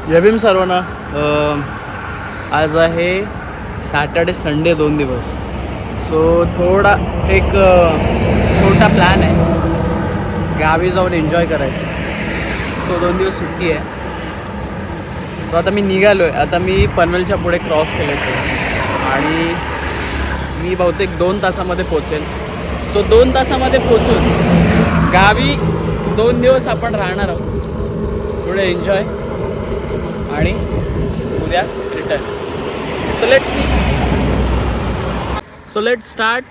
जय भीम सर्वांना. आज आहे सॅटर्डे संडे 2 दिवस. सो थोडा एक छोटा प्लॅन आहे, गावी जाऊन एन्जॉय करायचं. सो 2 दिवस सुट्टी आहे. तर आता मी निघालो आहे. आता मी पनवेलच्या पुढे क्रॉस केलं आहे आणि मी बहुतेक 2 तासामध्ये पोचेल. सो 2 तासामध्ये पोचून गावी 2 दिवस आपण राहणार आहोत. थोडं एन्जॉय आणि उद्या return. So let's start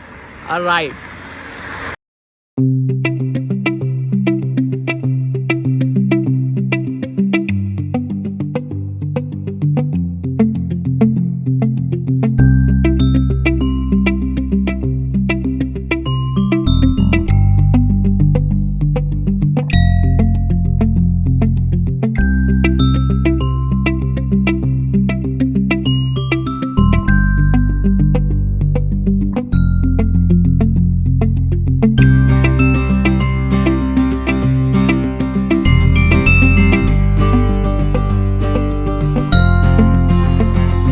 our ride.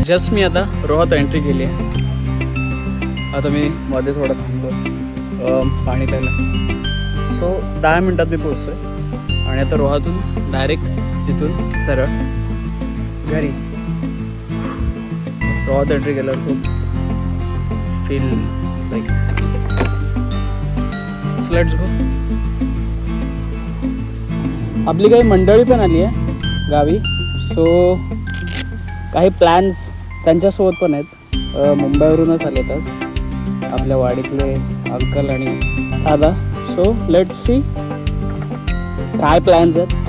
Just मी आता रोहात एंट्री केली आहे. आता मी मध्ये थोडं थांबलो पाणी प्यायला. सो 10 मिनटात मी पोचतो आहे आणि आता रोहातून डायरेक्ट तिथून सरळ घरी. रोहात एंट्री केल्यावर खूप feel like so let's go. आपली काही मंडळी पण आली आहे गावी. सो काही प्लॅन्स त्यांच्यासोबत पण आहेत. मुंबईवरूनच आलेत आज आपल्या वाडीतले अंकल आणि दादा. सो लेट्स सी काय प्लॅन्स आहेत.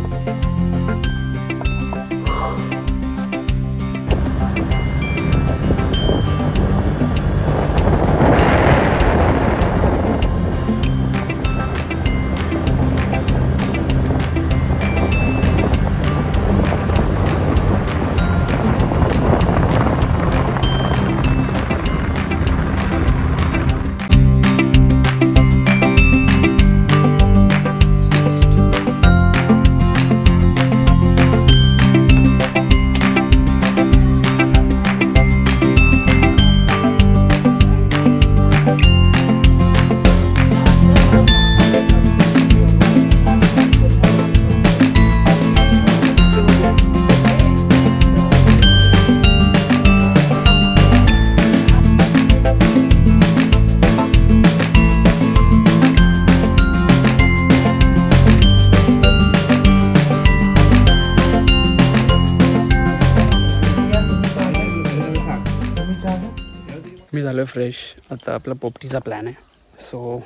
मी झालो आहे फ्रेश. आता आपला पोपटीचा प्लॅन आहे. सो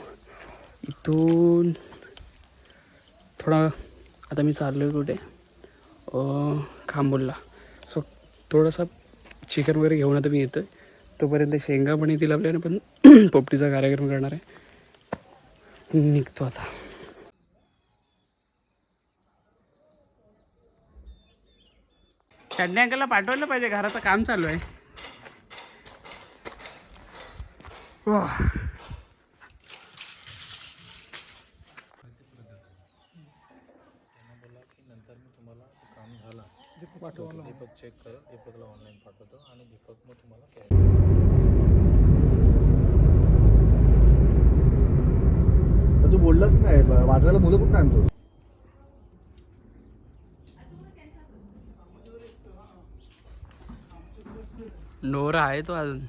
इथून थोडा आता मी चाललो आहे कुठे खांबोलला. सो थोडंसं चिकन वगैरे घेऊन आता मी येतो आहे. तोपर्यंत शेंगा पण येतील आपल्याला, पण पोपटीचा कार्यक्रम करणार आहे. निघतो आता. चढण्या अंकलला पाठवायला पाहिजे, घराचं काम चालू आहे. दीपक चेक कर, दीपकला ऑनलाईन पाठवतो आणि दीपक मग तुम्हाला तू बोललाच नाही वाजवायला मुलं कुठं आणतो. नोरा आहे तो अजून.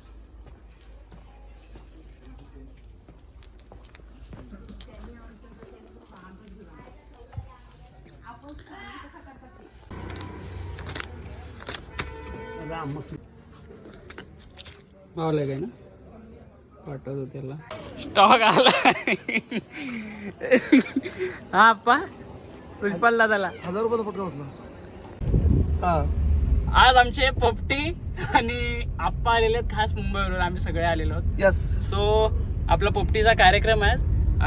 मावलं काय ना पाठवतो त्याला. स्टॉक आला. हा आप्पा पुष्पाला त्याला 1000 रुपयाचा पटका बसला. आज आमचे पोपटी आणि आप्पा आलेले आहेत खास मुंबईवरून. आम्ही सगळे आलेलो आहोत. यस. सो आपला पोपटीचा कार्यक्रम आहे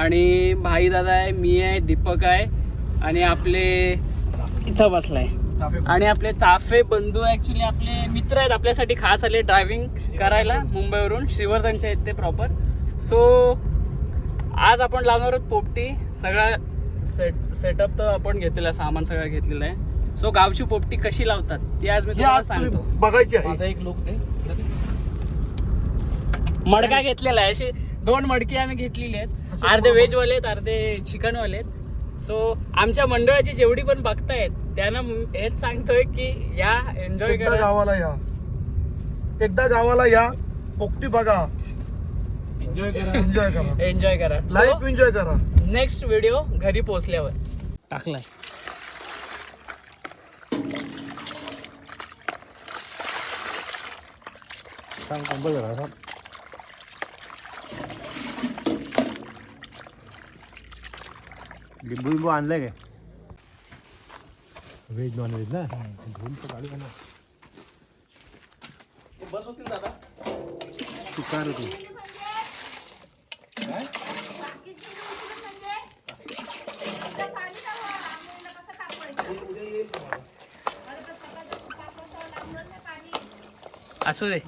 आणि भाई दादा आहे, मी आहे, दीपक आहे आणि आपले इथं बसलाय आणि आपले चाफे बंधू ॲक्च्युली आपले मित्र आहेत. आपल्यासाठी खास आले ड्रायव्हिंग करायला मुंबईवरून. श्रीवर्धनचे आहेत ते प्रॉपर. सो आज आपण लावणार आहोत पोपटी. सगळा सेटअप तर आपण घेतलेला आहे, सामान सगळं घेतलेलं आहे. सो गावची पोपटी कशी लावतात ती आज मी हे तुम्हाला आज तुम्ही सांगतो. बघायची आहे. माझा एक लोक दे मडका घेतलेला आहे, अशी 2 मडकी आम्ही घेतलेली आहेत. अर्धे व्हेजवाले आहेत, अर्धे चिकनवाले आहेत. सो आमच्या मंडळाची जेवढी पण बघतायत त्यांना हेच सांगतोय की या एन्जॉय एकदा करा, गावाला या, एकदा गावाला या, पोपटी बघा, एन्जॉय करा. एन्जॉय करा, एन्जॉय करा. लाईफ एन्जॉय करा. नेक्स्ट व्हिडिओ घरी पोहोचल्यावर टाकलाय. लिंबू लिंबू आणलंय काय? व्हेज नॉन व्हेज ना, घेऊन तर गाडी ना. बस होतील दादा. तू काय रे तू? काय असू दे.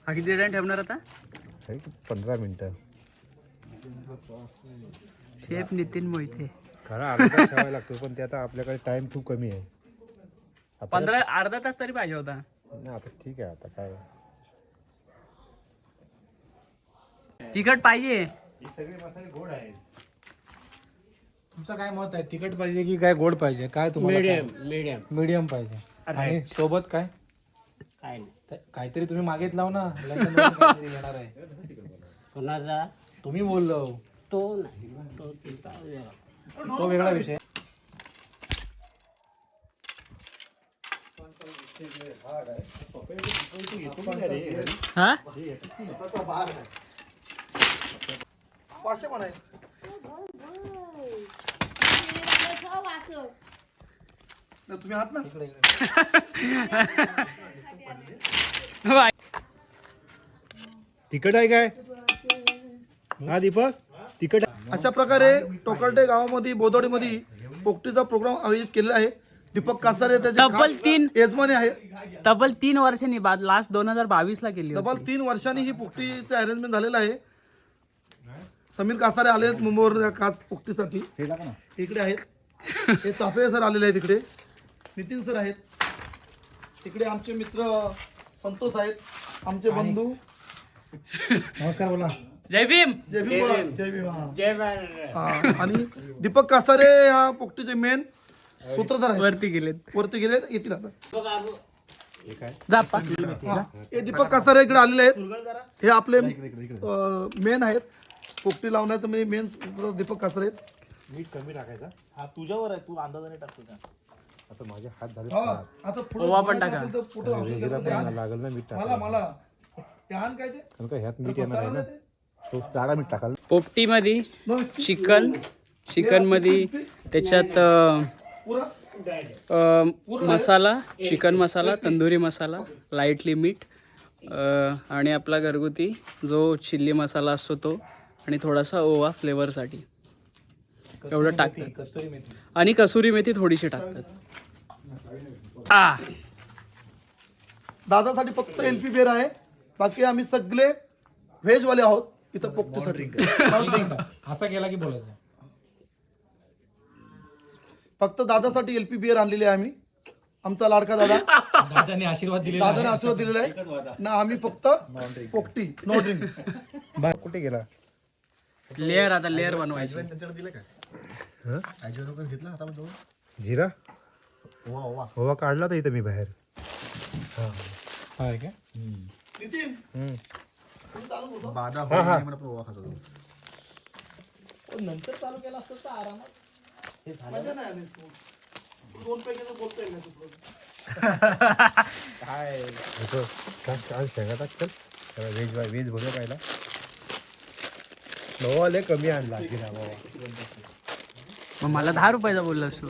हा किती टाइम ठेवणार आता? 15 मिनिटं. शेफ नितीन मोहिते. खरा अर्धा तास ठेवायला लागतो, पण ते आता आपल्याकडे टाइम खूप कमी आहे. 15 अर्धा तास तरी पाहिजे होता. नाही आता ठीक आहे. आता काय तिखट पाहिजे. ही सगळे मसाले गोड आहेत. तुमचं काय मत आहे? तिखट पाहिजे की काय गोड पाहिजे? काय तुम्हाला मीडियम पाहिजे. आणि सोबत काय काय नाही. काहीतरी तुम्ही मागेत लाव ना. लग्नामध्ये काहीतरी येणार आहे. कोणाचा तुम्ही बोललो तो नाही, तो वेगळा विषय. हा स्वतःचा भाग आहे. पाचशे पण आहे. तुम्ही आहात ना? इकडे तिखट आहे काय? हा दीपक तिखट. अशा प्रकारे टोकरडे गावामध्ये बोदवडीमध्ये पोपटीचा प्रोग्राम आयोजित केलेला आहे. दीपक कासारे त्याचे तब्बल खास 3 यजमानी आहे. तब्बल 3 वर्षांनी बाद लास्ट 2022 ला केली डबल होती. 3 वर्षांनी ही पोपटीचं अरेंजमेंट झालेलं आहे. समीर कासारे आले आहेत मुंबईवर खास पोपटीसाठी. इकडे आहेत. हे चाफे सर आलेले आहेत. इकडे नितीन सर आहेत. तिकडे आमचे मित्र संतोष आहेत, आमचे बंधू. नमस्कार बोला. जय भीम. जय भीम बोला. जय भीम. हा. जय भारत. हा. आणि दीपक कासारे हा पोपटीचे मेन सूत्रधार आहेत. वरती गेलेत. वरती गेले, येतील आता. जा पा. हा. हे दीपक कासारे इकडे आलेले आहेत. हे आपले मेन आहेत पोपटी लावण्याचं मेन दीपक कासारे आहेत. मीठ कमी टाकायचा. हा तुझ्यावर आहे. तू अंदाजाने टाकतो का? आता माझे हात झाले. आता पुढे ओवा पण टाका. लागल ना मीठ. मला ध्यान काय ते ह्यात मीठ येणार आहे ना. तो चारा मीठ टाकाल. पोपटी मध्ये चिकन मध्ये त्याच्यात मसाला, चिकन मसाला, तंदुरी मसाला, लाईटली मीठ आणि आपला घरगुती जो चिल्ली मसाला असतो तो, आणि थोडासा ओवा फ्लेवरसाठी एवढं टाकतात. आणि कसुरी मेथी थोडीशी टाकतात. दादासाठी फक्त एलपी बेर आहे. बाकी आम्ही सगळे व्हेजवाले आहोत इथं पोपटीसाठी. असा केला की बोलायचं. फक्त दादासाठी एलपी बिअर आणलेली आहे आम्ही. आमचा लाडका दादा. दादाने आशीर्वाद दिलेला आहे. दादाने आशीर्वाद दिलेला आहे ना. आम्ही फक्त पोपटी नो ड्रिंक. कुठे गेला? लेअर आता लेअर बनवायची. जिरा ओवा काढला तर इथं मी बाहेर. हाय काय? नितीन नंतर चालू केला असतं तर आरामात मजा नाही आली. 2 पैकी बोलता येईल काय काय शेंगा टाकतात. व्हेज बघा पाहिला. नवाले कमी आणला जिरा बाबा. मग मला 10 रुपयाचा बोलला असतो.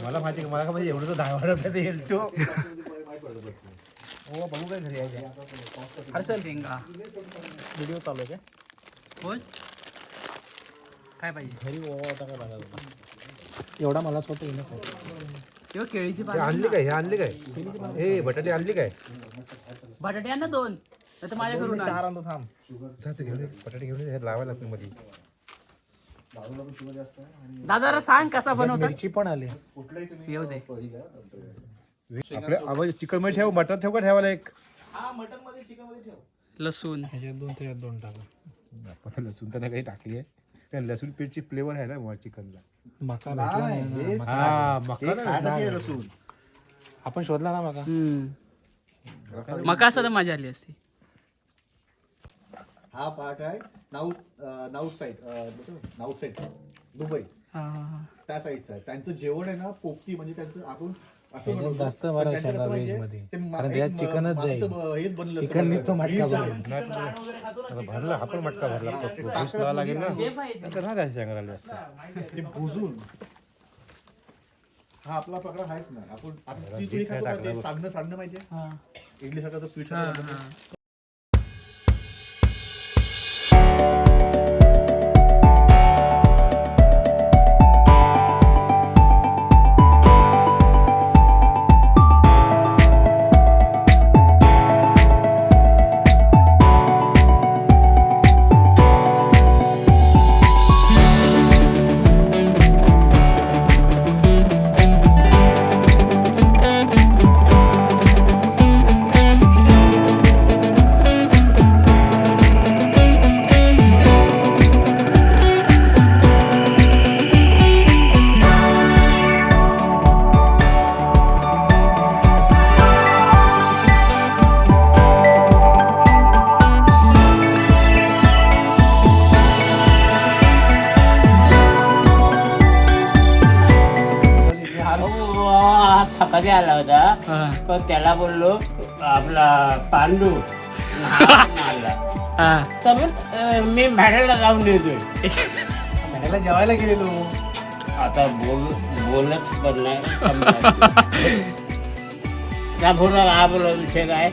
मला माहिती मला का माहिती एवढं तर 10 रुपयाचा येईल तो. हो बघू काय घरी आहे. हर्षल शेंगा व्हिडिओ चालू आहे काय? बोल काय पाहिजे. घरी ओवा होता काय बघायला. एवढा मला स्वतः येणं किंवा केळीची हे आणली काय हे बटाटे आणली काय बटाटे आण ना 2 तर माझ्या घरून आण. 4 आणतो थांब जाते घेऊन बटाटे घेऊन हे लावायला लागते मध्ये दादा जरा सांग कसा बनवतात. मिरची पण आली येऊ दे. आपल्या आवाज चिकन मध्ये ठेव मटन ठेव का ठेवायला एक लसूण ह्याच्यात 2 त्याच्यात 2 टाका आपण लसूण तर काही टाकली आहे त्या लसूण पेटची फ्लेवर आहे ना चिकनला मका लसूण आपण शोधला ना मका मका असं तर मजा आली असती. हा पार्ट आहे नाऊथ साईड दुबई त्या साईडचा आहे. त्यांचं जेवण आहे ना पोपटी म्हणजे त्यांचं आपण असं म्हणतो. जास्त पण बरं त्यांचं कसं माहितीये? मध्ये ते कारण त्यात चिकनच जाईल हेच बनलं असतं चिकन बघा. तो मटका रील्स आहे. भरला आपण मटका भरला लागेल ना तर काय सांगायला असतं ते भुजून हा आपला प्रकार आहेच ना. आपण आता इडली खातो का ते सांडणं माहितीये इडली सारखं स्वीट सकाळी आला होता तर त्याला बोललो आपला पांडू आला तर मी भाड्याला जाऊन येतोय. भाड्याला जेवायला गेलेलो आता बोलत पण नाही का बोला हा बोला विषय काय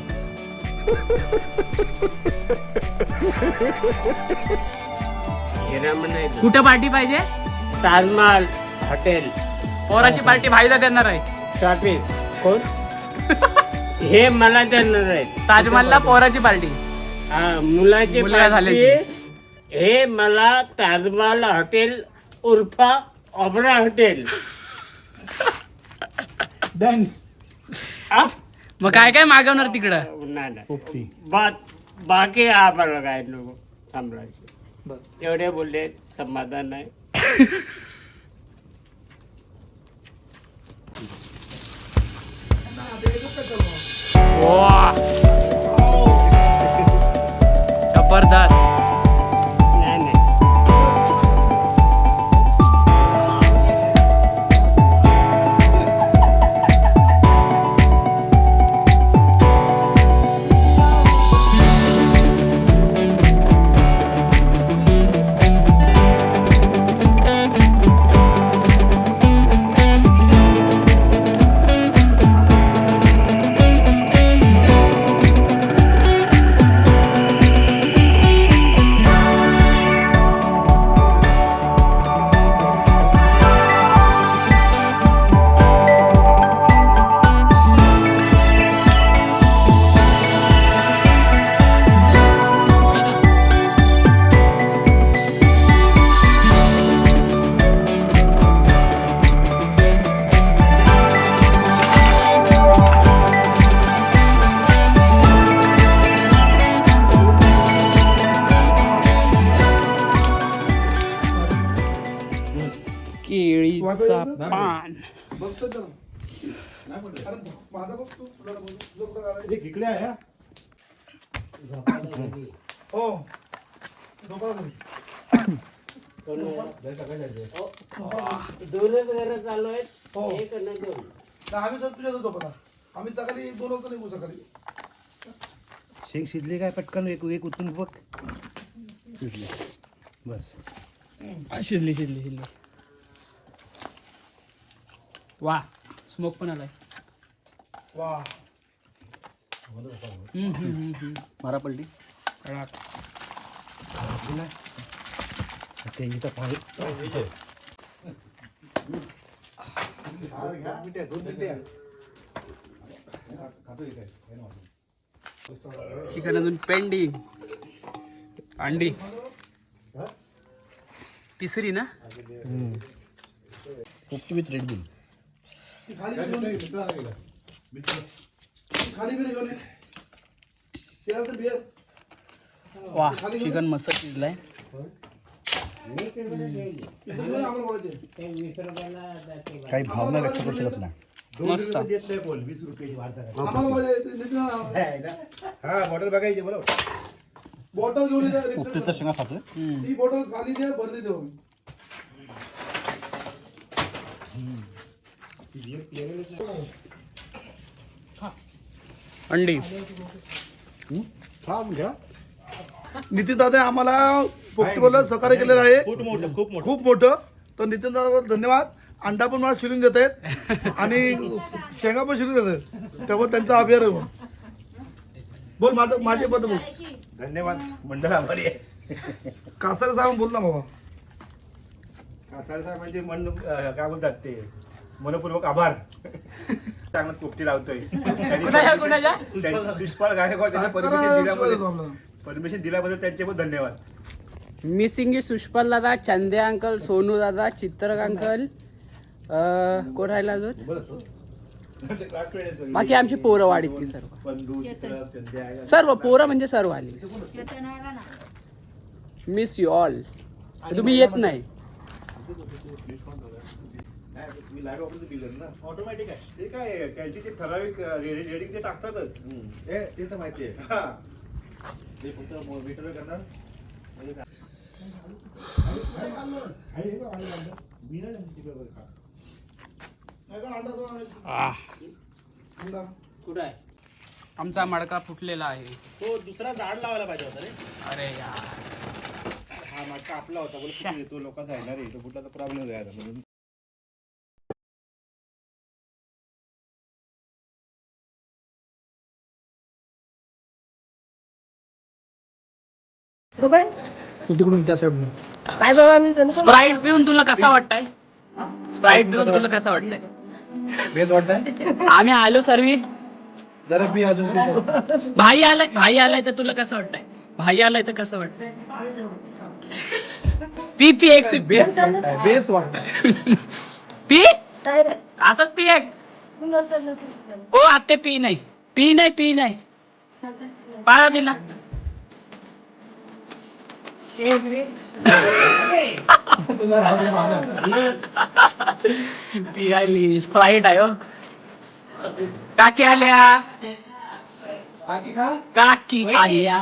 कुठं पार्टी पाहिजे. ताजमहल हॉटेल पोराची पार्टी भाईला देणार आहे. शॉपिंग कोण हे मला देणार आहेत. ताजमहलला पोराची पार्टी. मुलाची मुलगा झाल्याची. पार्टी हे मला ताजमहल हॉटेल उर्फा ओबरा हॉटेल डन मग काय काय मागवणार तिकडं. नाही बाकी आम्हाला काय नको सांभाळायचं बस एवढे बोलले समाधान आहे. जबरदस्त. नाही नाही केळीचा पान. बघतो जरा. नाही पडलं. अरे माझा बघ तू तुला बघ. तुझं कुठं घालायचं? एक इकडे आहे हा. हो झोपा घरी. दोनच घरं चालू आहेत. हो. एक आणि दोन नाही, आम्ही सर तुझ्या झोपता आम्ही सकाळी 2 वाजता निघू सकाळी. शेंग शिजली काय पटकन एक एक उतरून बघ शिजली बस शिजली शिजली शिजली. वा स्मोक पण आलाय. वा मारा पलटी कडक. तेजीचं पाणी चिकन अजून पेंडिंग. अंडी तिसरी ना. पोपटी विथ रेड बुल. वा चिकन मस्त शिजलाय. काही भावना व्यक्त करू शकत नाही. मस्त. बॉटल बघायची बरोबर. बॉटल घेऊन ये. पोपटीचा शेंगा खातोय. ती बॉटल खाली द्या, भरली देऊ. अंडी नितीन दादा आम्हाला पोपटीवाला सहकार्य केलेलं आहे खूप मोठं. तर नितीन दादावर धन्यवाद. अंडा पण मला शिरून देत आहेत आणि शेंगा पण शिरून देत आहेत, त्यामुळे त्यांचा आभार आहे. बोल माझे पद बोल. धन्यवाद मंडळ आभारी आहे. कासारे साहेब बोल ना बाबा. कासार साहेब म्हणजे मन काय बोलतात ते मनपूर्वक आभार. चांगलं पोपटी लावतोय. सुष्पाळ गायकवाड त्यांनी परमिशन दिल्याबद्दल त्यांचे पण धन्यवाद. मिसिंग सुष्पाल दादा, चंदे अंकल, सोनू दादा, चित्रक अंकल, कोण राहिला अजून. बाकी आमची पोरं वाढीतली सर्व. बंधू चित्र चंद्या सर्व पोरं म्हणजे सर्व आली. Miss you all. तुम्ही येत नाही. ऑटोमॅटिक आहे ते. काय त्यांची ते ठराविक रेडिंग ते टाकतातच. ते तर माहिती आहे. ते फक्त मीटर करणार. कुठं आहे आमचा मडका फुटलेला आहे. तो दुसरा झाड लावायला पाहिजे होता रे. अरे यार हा मटका आपला होता. बोल तो लोकांचा आहे ना रे. तो कुठला तर प्रॉब्लेम झाला म्हणून. तिकडून त्या साईड स्प्राईट पिऊन तुला कसा वाटतंय. स्प्राईट पिऊन तुला कसा वाटतंय. बेस वाटतंय. आम्ही आलो सर्वी. जरा पी अजून. भाई आलाय तर तुला कसं वाटतंय. भाई आलाय तर कसं वाटतंय. पी पी एक सिप पी. बेस वाटतंय. पी असंच पी एक. ओ आते पी नाही पाळा दिला. पी आली स्प्राईट आहे. काकी आल्या. काकी आल्या.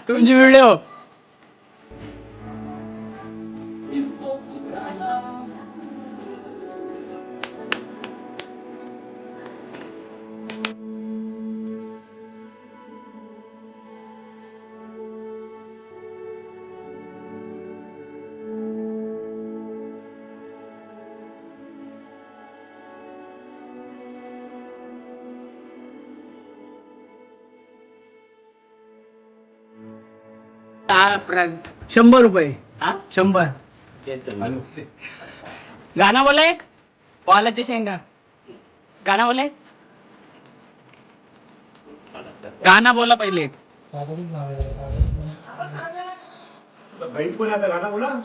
तुमची व्हिडिओ. ₹100. 100. गाणं बोला एक. वालाच्या शेंगा. गाणं बोला एक. गाणं बोला पहिले.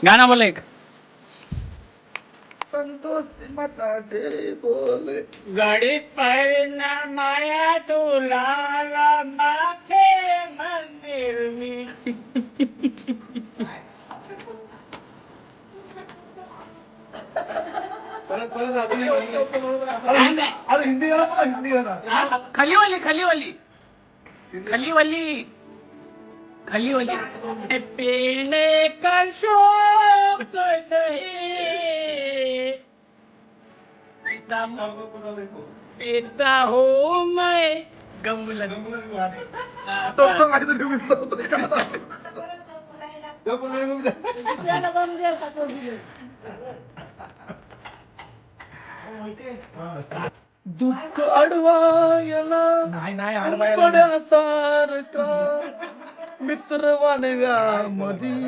गाणं बोला एक. संतोष मताचे बोले गाडीत पाहिना माया तुला माथे मंदिर मी. अरे हिंदी गाणं बोला, हिंदी गाणं. खली वाली पीने का शौक नहीं पीता हूँ मैं गमलन. तो काहीतरी विसरलो होतो. दुःख अडवायला पड्यासारखा मित्र वानव्या मधी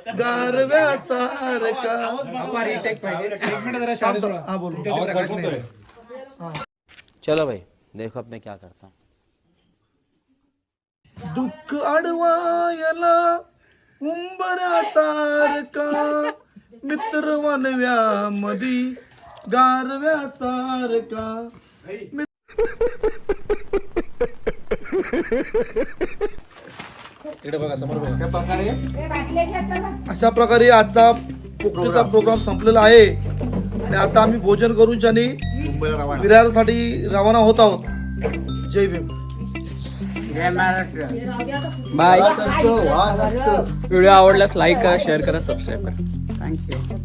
गारव्यासारखा. बाप्पा रिटेक पाहिजे. एक मिनिट जरा शांत सोडा. हा बोल. तुमच्या तिथे प्रकाश नाही. चलो भाई देखो अब मैं क्या करता हूँ. दुःख अडवायला उंबऱ्यासारखा मित्र वनव्यामधी गारव्यासारखा. इकडे बघा समोर बघा. अशा प्रकारे आजचा पोक्तीचा प्रोग्राम संपलेला आहे आणि आता आम्ही भोजन करून शाने विरारसाठी रवाना होत आहोत. जय भीम. जय महाराष्ट्र. बाय. व्हिडिओ आवडल्यास लाईक करा, शेअर करा, सबस्क्राईब करा. थँक्यू.